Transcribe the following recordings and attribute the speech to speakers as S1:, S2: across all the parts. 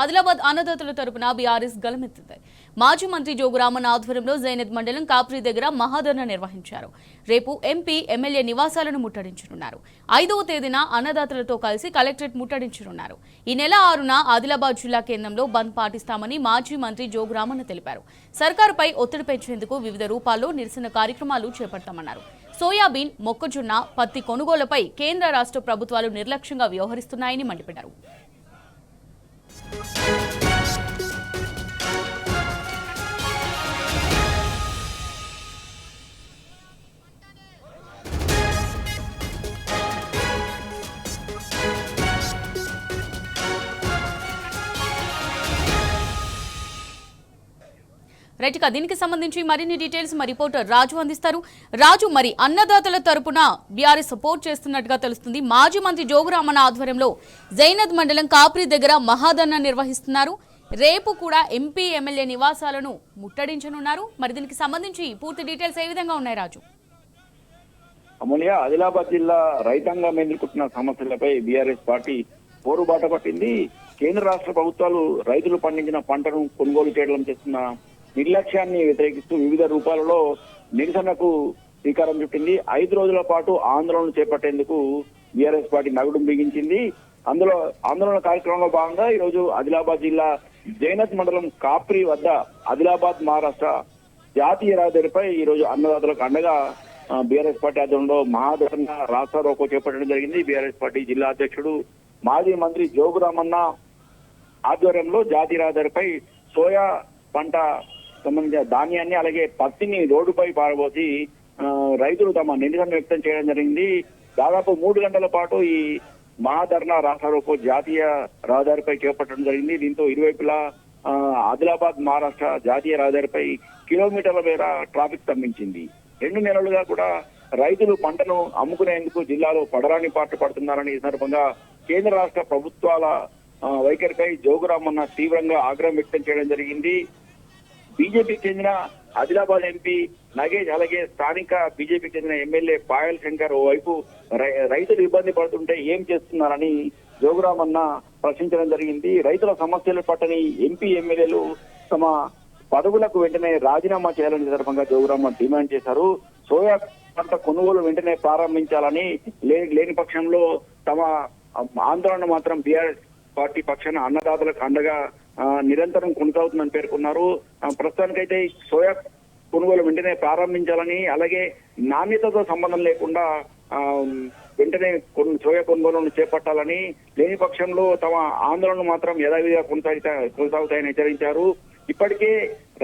S1: ఆదిలాబాద్ అన్నదాతల తరపున బీఆర్ఎస్ గలమెత్తింది. మాజీ మంత్రి జోగురామన్ ఆధ్వర్యంలో జైనత్ మండలం కాప్రీ దగ్గర మహాధర్నా నిర్వహించారు. రేపు ఎంపీ ఎమ్మెల్యే నివాసాలను ముట్టడించనున్నారు. 5వ తేదీన అన్నదాతలతో కలిసి కలెక్టరేట్ ముట్టడించనున్నారు. ఈ నెల 6న ఆదిలాబాద్ జిల్లా కేంద్రంలో బంద్ పాటిస్తామని మాజీ మంత్రి జోగురామన్ తెలిపారు. సర్కారుపై ఒత్తిడి పెంచేందుకు వివిధ రూపాల్లో నిరసన కార్యక్రమాలు చేపడతామన్నారు. సోయాబీన్, మొక్కజొన్న, పత్తి కొనుగోలుపై కేంద్ర రాష్ట్ర ప్రభుత్వాలు నిర్లక్ష్యంగా వ్యవహరిస్తున్నాయని మండిపడ్డారు. రైట్ గా దీనికి సంబంధించి మరిన్ని డీటెయిల్స్ మా రిపోర్టర్ రాజు అందిస్తారు. రాజు, మరి అన్నదాతల తరపున బీఆర్ఎస్ సపోర్ట్ చేస్తున్నట్టుగా తెలుస్తుంది. మాజీ మంత్రి జోగురామన్న ఆధ్వర్యంలో జైనద్ మండలం కాప్రీ దగ్గర మహాధర్నా నిర్వహిస్తున్నారు. రేపు కూడా ఎంపీ ఎమ్మెల్యే నివాసాలను ముట్టడించనున్నారు. మరి దీనికి సంబంధించి పూర్తి డీటెయిల్స్ ఏ విధంగా ఉన్నాయి రాజు?
S2: అమూల్య, ఆదిలాబాద్ జిల్లా రైతాంగం ఎదుర్కొంటున్న సమస్యలపై బీఆర్ఎస్ పార్టీ పోరుబాట పట్టింది. కేంద్ర రాష్ట్ర ప్రభుత్వాలు రైతులు పండించిన పంటను కొనుగోలు చేయడం చేస్తున్న నిర్లక్ష్యాన్ని వ్యతిరేకిస్తూ వివిధ రూపాలలో నిరసనకు శ్రీకారం చుట్టింది. 5 రోజుల పాటు ఆందోళనలు చేపట్టేందుకు బీఆర్ఎస్ పార్టీ నగడుం బిగించింది. అందులో ఆందోళన కార్యక్రమంలో భాగంగా ఈ రోజు ఆదిలాబాద్ జిల్లా జైనత్ మండలం కాప్రీ వద్ద ఆదిలాబాద్ మహారాష్ట్ర జాతీయ రహదారిపై ఈ రోజు అన్నదాతలకు అండగా బీఆర్ఎస్ పార్టీ ఆధ్వర్యంలో మహాధర్నా రాస్తా రోకో చేపట్టడం జరిగింది. బీఆర్ఎస్ పార్టీ జిల్లా అధ్యక్షుడు మాజీ మంత్రి జోగురామన్న ఆధ్వర్యంలో జాతీయ రహదారిపై సోయా పంట సంబంధించిన ధాన్యాన్ని అలాగే పత్తిని రోడ్డుపై పారబోసి రైతులు తమ నిరసన వ్యక్తం చేయడం జరిగింది. దాదాపు 3 గంటల పాటు ఈ మహాధర్నా రాస్తారోకో జాతీయ రహదారిపై చేపట్టడం జరిగింది. దీంతో ఇరువైపులా ఆదిలాబాద్ మహారాష్ట్ర జాతీయ రహదారిపై కిలోమీటర్ల మేర ట్రాఫిక్ స్తంభించింది. 2 నెలలుగా కూడా రైతులు పంటను అమ్ముకునేందుకు జిల్లాలో పడరాని పాటు పడుతున్నారని ఈ సందర్భంగా కేంద్ర రాష్ట్ర ప్రభుత్వాల వైఖరిపై జోగురామన్న తీవ్రంగా ఆగ్రహం వ్యక్తం చేయడం జరిగింది. బీజేపీకి చెందిన ఆదిలాబాద్ ఎంపీ నగేష్ అలాగే స్థానిక బీజేపీకి చెందిన ఎమ్మెల్యే పాయల్ శంకర్ ఓవైపు రైతులు ఇబ్బంది పడుతుంటే ఏం చేస్తున్నారని జోగురామన్న ప్రశ్నించడం జరిగింది. రైతుల సమస్యలు పట్టని ఎంపీ ఎమ్మెల్యేలు తమ పదవులకు వెంటనే రాజీనామా చేయాలని సందర్భంగా జోగురామన్ డిమాండ్ చేశారు. సోయా పంట కొనుగోలు వెంటనే ప్రారంభించాలని, లేని పక్షంలో తమ ఆందోళన మాత్రం బీఆర్ఎస్ పార్టీ పక్షాన అన్నదాతలకు అండగా నిరంతరం కొనసాగుతుందని పేర్కొన్నారు. ప్రస్తుతానికైతే సోయా కొనుగోలు వెంటనే ప్రారంభించాలని, అలాగే నాణ్యతతో సంబంధం లేకుండా వెంటనే సోయా కొనుగోలును చేపట్టాలని, లేని పక్షంలో తమ ఆందోళన మాత్రం యథావిధిగా కొనసాగుతాయని హెచ్చరించారు. ఇప్పటికే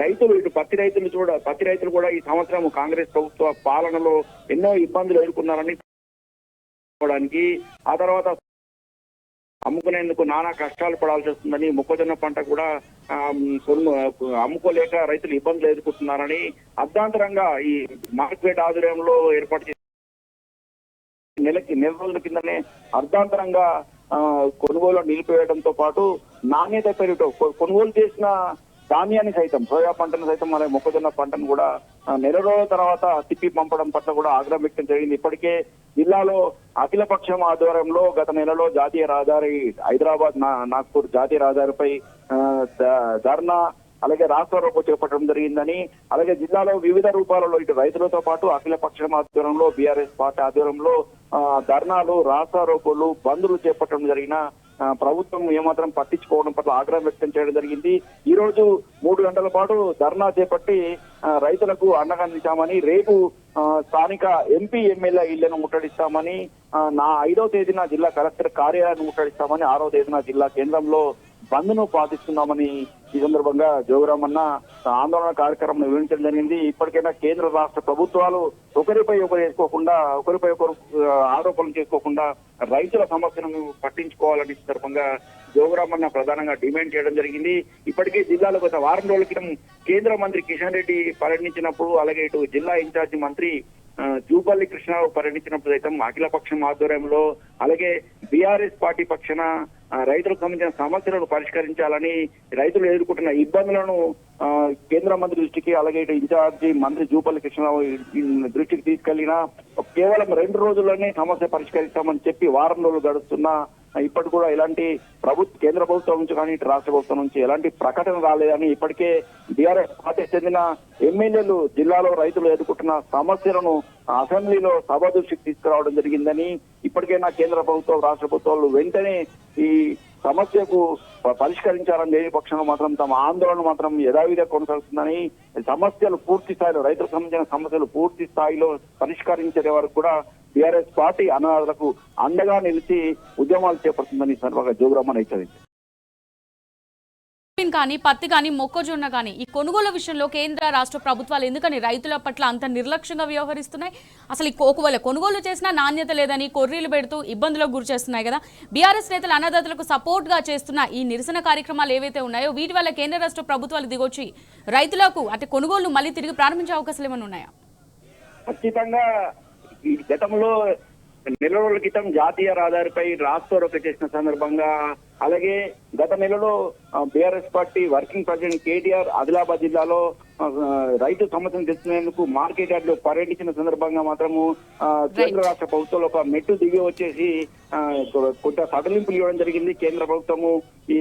S2: రైతులు పత్తి రైతులు కూడా ఈ సంవత్సరం కాంగ్రెస్ ప్రభుత్వ పాలనలో ఎన్నో ఇబ్బందులు ఎదుర్కొన్నారని, ఆ తర్వాత అమ్ముకునేందుకు నానా కష్టాలు పడాల్సి వస్తుందని, మొక్కజొన్న పంట కూడా అమ్ముకోలేక రైతులు ఇబ్బందులు ఎదుర్కొంటున్నారని, అర్ధాంతరంగా ఈ మార్కెట్ ఆధ్వర్యంలో ఏర్పాటు చేసిన నెల రోజుల కిందనే అర్ధాంతరంగా కొనుగోలు నిలిపివేయడంతో పాటు నాణ్యత పేరుతో కొనుగోలు చేసిన ధాన్యాన్ని సైతం, సోయా పంటను సైతం అలాగే మొక్కజొన్న పంటను కూడా నెల రోజుల తర్వాత తిప్పి పంపడం పట్ల కూడా ఆగ్రహం వ్యక్తం జరిగింది. ఇప్పటికే జిల్లాలో అఖిలపక్షం ఆధ్వర్యంలో గత నెలలో జాతీయ రహదారి హైదరాబాద్ నాగ్పూర్ జాతీయ రహదారిపై ధర్నా అలాగే రాస్తా రోకో చేపట్టడం జరిగిందని, అలాగే జిల్లాలో వివిధ రూపాలలో ఇటు రైతులతో పాటు అఖిలపక్షం ఆధ్వర్యంలో బీఆర్ఎస్ పార్టీ ఆధ్వర్యంలో ధర్నాలు, రాస్తా రోకోలు, బంద్లు చేపట్టడం జరిగిన ప్రభుత్వం ఏమాత్రం పట్టించుకోవడం పట్ల ఆగ్రహం వ్యక్తం చేయడం జరిగింది. ఈ రోజు 3 గంటల పాటు ధర్నా చేపట్టి రైతులకు అండగా నిలిచామని, రేపు స్థానిక ఎంపీ ఎమ్మెల్యే ఇళ్లను ముట్టడిస్తామని, 5వ తేదీన జిల్లా కలెక్టర్ కార్యాలయాన్ని ముట్టడిస్తామని, 6వ తేదీన జిల్లా కేంద్రంలో బంద్ను పాటిస్తున్నామని ఈ సందర్భంగా జోగురామన్న ఆందోళన కార్యక్రమం వివరించడం జరిగింది. ఇప్పటికైనా కేంద్ర రాష్ట్ర ప్రభుత్వాలు ఒకరిపై ఒకరు ఆరోపణలు చేసుకోకుండా రైతుల సమస్యలను పట్టించుకోవాలని సందర్భంగా జోగురామన్న ప్రధానంగా డిమాండ్ చేయడం జరిగింది. ఇప్పటికే జిల్లాలో గత వారం రోజుల క్రితం కేంద్ర మంత్రి కిషన్ రెడ్డి పర్యటించినప్పుడు, అలాగే ఇటు జిల్లా ఇన్ఛార్జి మంత్రి జూపల్లి కృష్ణారావు పర్యటించినప్పుడు సైతం అఖిలపక్షం ఆధ్వర్యంలో అలాగే బీఆర్ఎస్ పార్టీ పక్షాన రైతులకు సంబంధించిన సమస్యలను పరిష్కరించాలని, రైతులు ఎదుర్కొంటున్న ఇబ్బందులను కేంద్ర మంత్రి దృష్టికి అలాగే ఇన్ఛార్జి మంత్రి జూపల్లి కృష్ణరావు దృష్టికి తీసుకెళ్లినా కేవలం 2 రోజుల్లోనే సమస్య పరిష్కరిస్తామని చెప్పి వారం రోజులు గడుస్తున్నా ఇప్పటి కూడా ఎలాంటి కేంద్ర ప్రభుత్వం నుంచి కానీ ఇటు రాష్ట్ర ప్రభుత్వం నుంచి ఎలాంటి ప్రకటన రాలేదని ఇప్పటికే బీఆర్ఎస్ పార్టీ చెందిన ఎమ్మెల్యేలు జిల్లాలో రైతులు ఎదుర్కొంటున్న సమస్యలను అసెంబ్లీలో సభ దృష్టికి తీసుకురావడం జరిగిందని, ఇప్పటికైనా కేంద్ర ప్రభుత్వం రాష్ట్ర ప్రభుత్వాలు వెంటనే ఈ సమస్యకు పరిష్కరించాలని లేని పక్షంలో మాత్రం తమ ఆందోళన మాత్రం యథావిధిగా కొనసాగుతుందని, సమస్యలు పూర్తి స్థాయిలో రైతులకు సంబంధించిన సమస్యలు పూర్తి స్థాయిలో పరిష్కరించే వరకు కూడా బీఆర్ఎస్ పార్టీ అనాథలకు అండగా నిలిచి ఉద్యమాలు చేపడుతుందని సందర్భంగా జోగురామన్ హెచ్చరించారు.
S1: కానీ పత్తి కానీ మొక్కజొన్న కానీ ఈ కొనుగోలు విషయంలో కేంద్ర రాష్ట్ర ప్రభుత్వాలు ఎందుకని రైతుల పట్ల అంత నిర్లక్ష్యంగా వ్యవహరిస్తున్నాయి? అసలు ఒకవేళ కొనుగోలు చేసినా నాణ్యత లేదని కొర్రీలు పెడుతూ ఇబ్బందులకు గురి చేస్తున్నాయి కదా. బీఆర్ఎస్ నేతలు అన్నదాతలకు సపోర్ట్ గా చేస్తున్న ఈ నిరసన కార్యక్రమాలు ఏవైతే ఉన్నాయో వీటి వల్ల కేంద్ర రాష్ట్ర ప్రభుత్వాలు దిగొచ్చి రైతులకు అంటే కొనుగోలు మళ్ళీ తిరిగి ప్రారంభించే అవకాశాలు ఏమైనా ఉన్నాయా?
S2: ఖచ్చితంగా ఈ గతంలో నెల రోజుల క్రితం జాతీయ రహదారిపై రాస్తారోకో చేసిన సందర్భంగా, అలాగే గత నెలలో BRS party working president KTR Adilabad జిల్లాలో రైతు సమస్యను తెచ్చుకునేందుకు మార్కెట్ యార్డ్ లో పర్యటించిన సందర్భంగా మాత్రము కేంద్ర రాష్ట్ర ప్రభుత్వాలు ఒక మెట్టు దిగి వచ్చేసి కొంత సడలింపులు ఇవ్వడం జరిగింది. కేంద్ర ప్రభుత్వము ఈ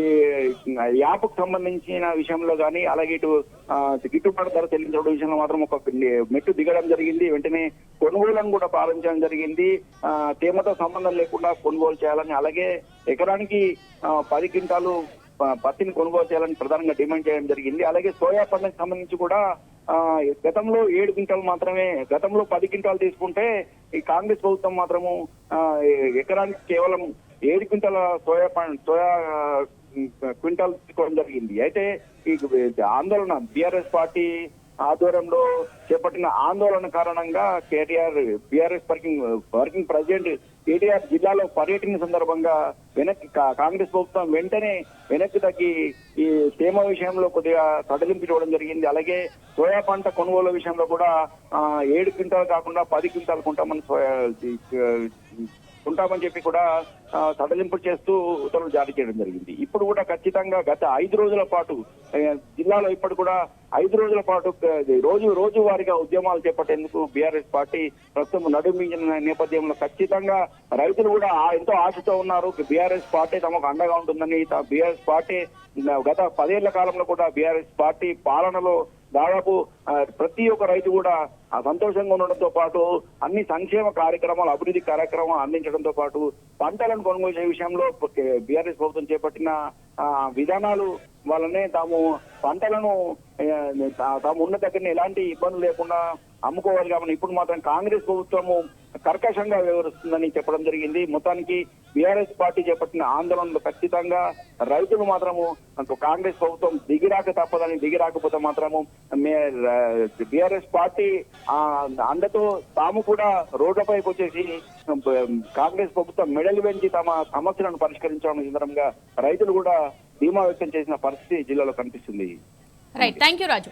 S2: యాప్కు సంబంధించిన విషయంలో కానీ, అలాగే ఇటు గిట్టుబాటు ధర చెల్లించడం విషయంలో మాత్రం ఒక మెట్టు దిగడం జరిగింది. వెంటనే కొనుగోలను కూడా ప్రారంభించడం జరిగింది. తేమతో సంబంధం లేకుండా కొనుగోలు చేయాలని, అలాగే ఎకరానికి 10 క్వింటాలు పత్తిని కొనుగోలు చేయాలని ప్రధానంగా డిమాండ్ చేయడం జరిగింది. అలాగే సోయా పంటకు సంబంధించి కూడా గతంలో 7 క్వింటాలు మాత్రమే, గతంలో 10 క్వింటాలు తీసుకుంటే ఈ కాంగ్రెస్ ప్రభుత్వం మాత్రము ఎకరానికి కేవలం 7 క్వింటాల సోయా క్వింటాల్ తీసుకోవడం జరిగింది. అయితే ఈ ఆందోళన బీఆర్ఎస్ పార్టీ ఆధ్వర్యంలో చేపట్టిన ఆందోళన కారణంగా KTR BRS working president KTR జిల్లాలో పర్యటన సందర్భంగా కాంగ్రెస్ ప్రభుత్వం వెంటనే వెనక్కి తగ్గి ఈ తేమ విషయంలో కొద్దిగా సడలింపు చూడడం జరిగింది. అలాగే సోయా పంట కొనుగోలు విషయంలో కూడా 7 క్వింటాలు కాకుండా 10 క్వింటాలు ఉంటామని చెప్పి కూడా సడలింపు చేస్తూ ఉత్తర్వులు జారీ చేయడం జరిగింది. ఇప్పుడు కూడా ఖచ్చితంగా గత 5 రోజుల పాటు జిల్లాలో ఇప్పటి కూడా 5 రోజుల పాటు రోజు వారీగా ఉద్యమాలు చేపట్టేందుకు బీఆర్ఎస్ పార్టీ ప్రస్తుతం నడుమించిన నేపథ్యంలో ఖచ్చితంగా రైతులు కూడా ఎంతో ఆశతో ఉన్నారు. బీఆర్ఎస్ పార్టీ తమకు అండగా ఉంటుందని, బీఆర్ఎస్ పార్టీ గత 10 ఏళ్ల కాలంలో కూడా బీఆర్ఎస్ పార్టీ పాలనలో దాదాపు ప్రతి ఒక్క రైతు కూడా సంతోషంగా ఉండడంతో పాటు అన్ని సంక్షేమ కార్యక్రమాలు, అభివృద్ధి కార్యక్రమాలు అందించడంతో పాటు పంటలను కొనుగోలు చేసే విషయంలో బీఆర్ఎస్ ప్రభుత్వం చేపట్టిన విధానాలు వల్లనే తాము పంటలను తాము ఉన్న దగ్గరనే ఎలాంటి ఇబ్బందులు లేకుండా అమ్ముకోవాలి. కాబట్టి ఇప్పుడు మాత్రం కాంగ్రెస్ ప్రభుత్వము కర్కశంగా వ్యవహరిస్తుందని చెప్పడం జరిగింది. మొత్తానికి బీఆర్ఎస్ పార్టీ చేపట్టిన ఆందోళనలు ఖచ్చితంగా రైతులు మాత్రము కాంగ్రెస్ ప్రభుత్వం దిగిరాక తప్పదని, దిగిరాకపోతే మాత్రము బీఆర్ఎస్ పార్టీ అండతో తాము కూడా రోడ్లపైకి వచ్చేసి కాంగ్రెస్ ప్రభుత్వం మెడలు పెంచి తమ సమస్యలను పరిష్కరించడం సందర్భంగా రైతులు కూడా ధీమా వ్యక్తం చేసిన పరిస్థితి జిల్లాలో కనిపిస్తుంది.
S1: Right, thank you Raju.